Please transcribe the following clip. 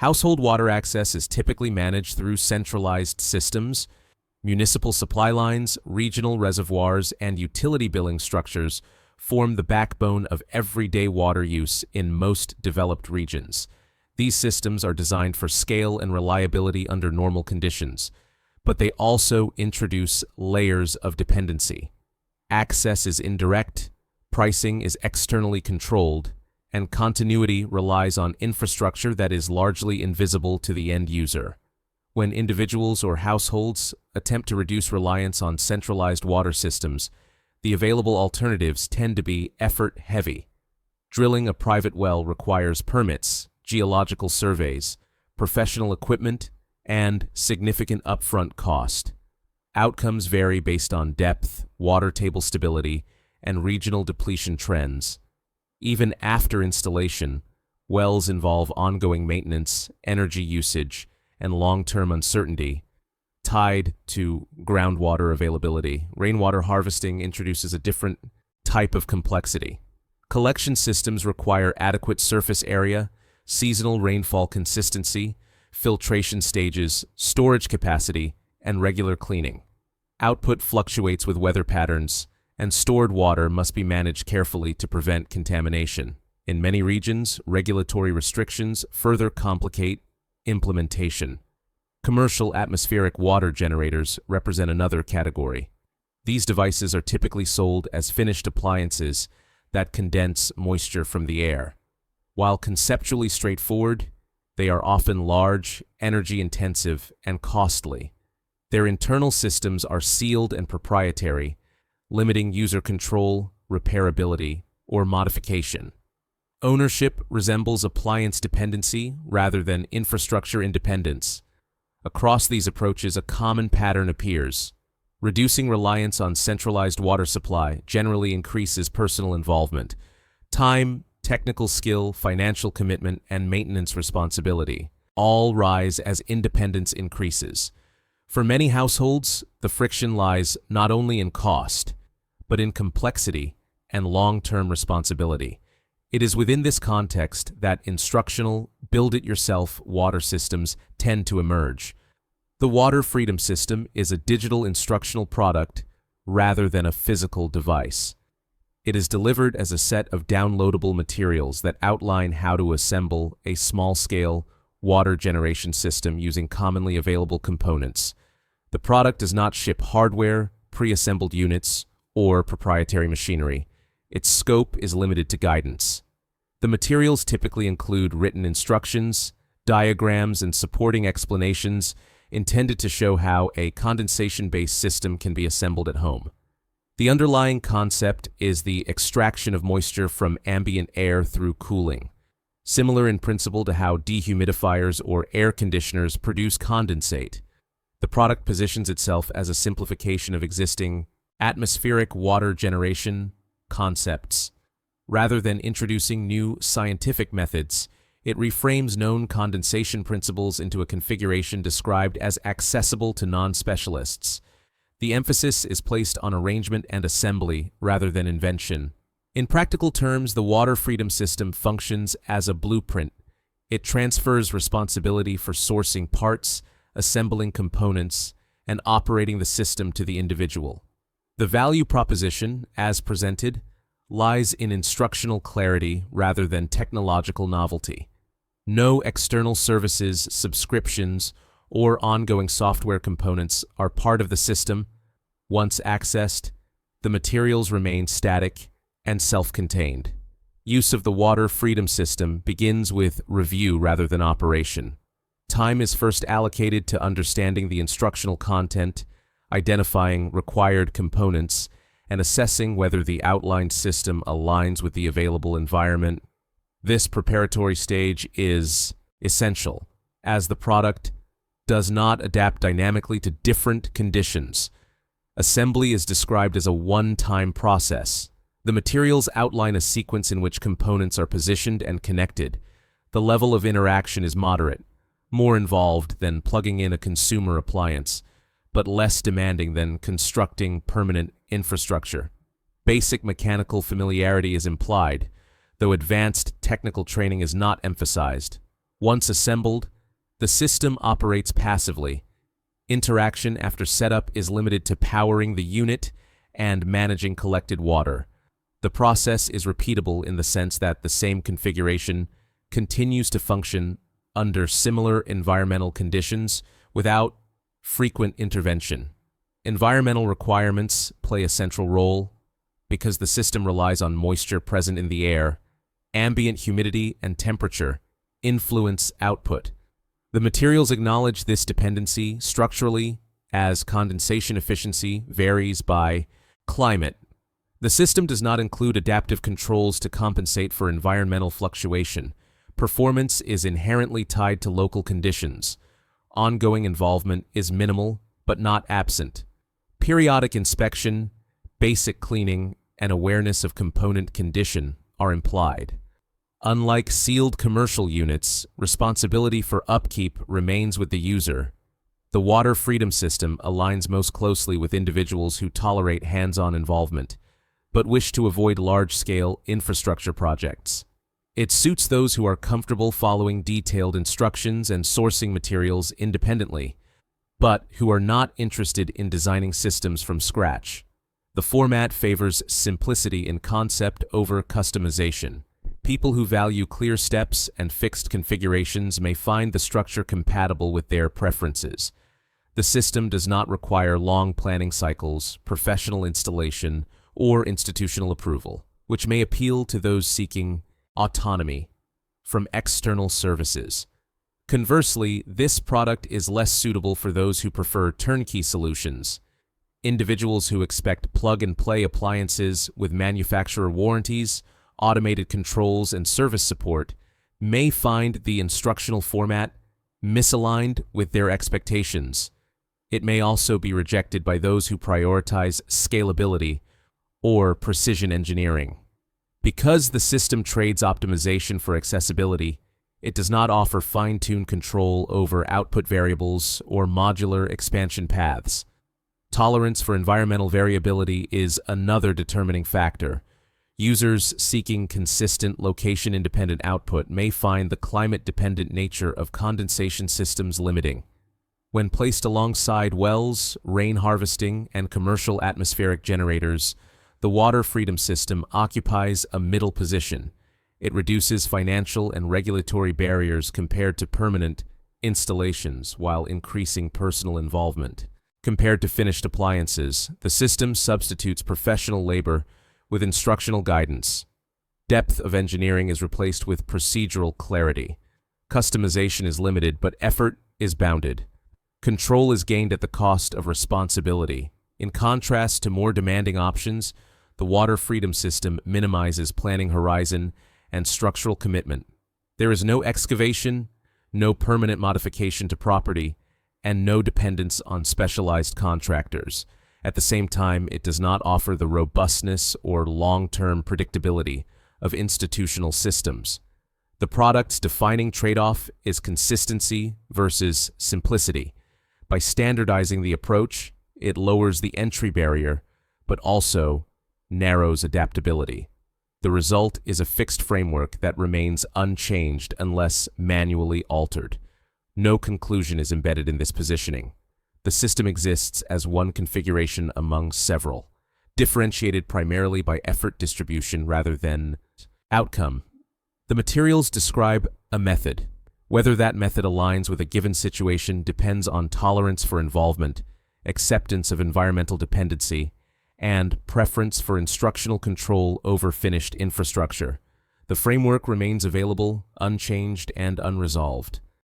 Household water access is typically managed through centralized systems. Municipal supply lines, regional reservoirs, and utility billing structures form the backbone of everyday water use in most developed regions. These systems are designed for scale and reliability under normal conditions, but they also introduce layers of dependency. Access is indirect, pricing is externally controlled, and continuity relies on infrastructure that is largely invisible to the end user. When individuals or households attempt to reduce reliance on centralized water systems, the available alternatives tend to be effort-heavy. Drilling a private well requires permits, geological surveys, professional equipment, and significant upfront cost. Outcomes vary based on depth, water table stability, and regional depletion trends. Even after installation, wells involve ongoing maintenance, energy usage, and long-term uncertainty tied to groundwater availability. Rainwater harvesting introduces a different type of complexity. Collection systems require adequate surface area, seasonal rainfall consistency, filtration stages, storage capacity, and regular cleaning. Output fluctuates with weather patterns, and stored water must be managed carefully to prevent contamination. In many regions, regulatory restrictions further complicate implementation. Commercial atmospheric water generators represent another category. These devices are typically sold as finished appliances that condense moisture from the air. While conceptually straightforward, they are often large, energy-intensive, and costly. Their internal systems are sealed and proprietary, limiting user control, repairability, or modification. Ownership resembles appliance dependency rather than infrastructure independence. Across these approaches, a common pattern appears. Reducing reliance on centralized water supply generally increases personal involvement. Time, technical skill, financial commitment, and maintenance responsibility all rise as independence increases. For many households, the friction lies not only in cost, but in complexity and long-term responsibility. It is within this context that instructional, build-it-yourself water systems tend to emerge. The Water Freedom System is a digital instructional product rather than a physical device. It is delivered as a set of downloadable materials that outline how to assemble a small-scale water generation system using commonly available components. The product does not ship hardware, pre-assembled units, or proprietary machinery. Its scope is limited to guidance. The materials typically include written instructions, diagrams, and supporting explanations intended to show how a condensation-based system can be assembled at home. The underlying concept is the extraction of moisture from ambient air through cooling, similar in principle to how dehumidifiers or air conditioners produce condensate. The product positions itself as a simplification of existing atmospheric water generation concepts. Rather than introducing new scientific methods, it reframes known condensation principles into a configuration described as accessible to non-specialists. The emphasis is placed on arrangement and assembly rather than invention. In practical terms, the Water Freedom System functions as a blueprint. It transfers responsibility for sourcing parts, assembling components, and operating the system to the individual. The value proposition, as presented, lies in instructional clarity rather than technological novelty. No external services, subscriptions, or ongoing software components are part of the system. Once accessed, the materials remain static and self-contained. Use of the Water Freedom System begins with review rather than operation. Time is first allocated to understanding the instructional content, identifying required components, and assessing whether the outlined system aligns with the available environment. This preparatory stage is essential, as the product does not adapt dynamically to different conditions. Assembly is described as a one-time process. The materials outline a sequence in which components are positioned and connected. The level of interaction is moderate, more involved than plugging in a consumer appliance, but less demanding than constructing permanent infrastructure. Basic mechanical familiarity is implied, though advanced technical training is not emphasized. Once assembled, the system operates passively. Interaction after setup is limited to powering the unit and managing collected water. The process is repeatable in the sense that the same configuration continues to function under similar environmental conditions without frequent intervention. Environmental requirements play a central role because the system relies on moisture present in the air. Ambient humidity and temperature influence output. The materials acknowledge this dependency structurally, as condensation efficiency varies by climate. The system does not include adaptive controls to compensate for environmental fluctuation. Performance is inherently tied to local conditions. Ongoing involvement is minimal, but not absent. Periodic inspection, basic cleaning, and awareness of component condition are implied. Unlike sealed commercial units, responsibility for upkeep remains with the user. The water freedom system aligns most closely with individuals who tolerate hands-on involvement, but wish to avoid large-scale infrastructure projects. It suits those who are comfortable following detailed instructions and sourcing materials independently, but who are not interested in designing systems from scratch. The format favors simplicity in concept over customization. People who value clear steps and fixed configurations may find the structure compatible with their preferences. The system does not require long planning cycles, professional installation, or institutional approval, which may appeal to those seeking autonomy from external services. Conversely, this product is less suitable for those who prefer turnkey solutions. Individuals who expect plug-and-play appliances with manufacturer warranties, automated controls, and service support may find the instructional format misaligned with their expectations. It may also be rejected by those who prioritize scalability or precision engineering. Because the system trades optimization for accessibility, it does not offer fine-tuned control over output variables or modular expansion paths. Tolerance for environmental variability is another determining factor. Users seeking consistent location-independent output may find the climate-dependent nature of condensation systems limiting. When placed alongside wells, rain harvesting, and commercial atmospheric generators, the water freedom system occupies a middle position. It reduces financial and regulatory barriers compared to permanent installations while increasing personal involvement. Compared to finished appliances, the system substitutes professional labor with instructional guidance. Depth of engineering is replaced with procedural clarity. Customization is limited, but effort is bounded. Control is gained at the cost of responsibility. In contrast to more demanding options, the water freedom system minimizes planning horizon and structural commitment. There is no excavation, no permanent modification to property, and no dependence on specialized contractors. At the same time, it does not offer the robustness or long-term predictability of institutional systems. The product's defining trade-off is consistency versus simplicity. By standardizing the approach, it lowers the entry barrier, but also narrows adaptability. The result is a fixed framework that remains unchanged unless manually altered. No conclusion is embedded in this positioning. The system exists as one configuration among several, differentiated primarily by effort distribution rather than outcome. The materials describe a method. Whether that method aligns with a given situation depends on tolerance for involvement, acceptance of environmental dependency, and preference for instructional control over finished infrastructure. The framework remains available, unchanged, and unresolved.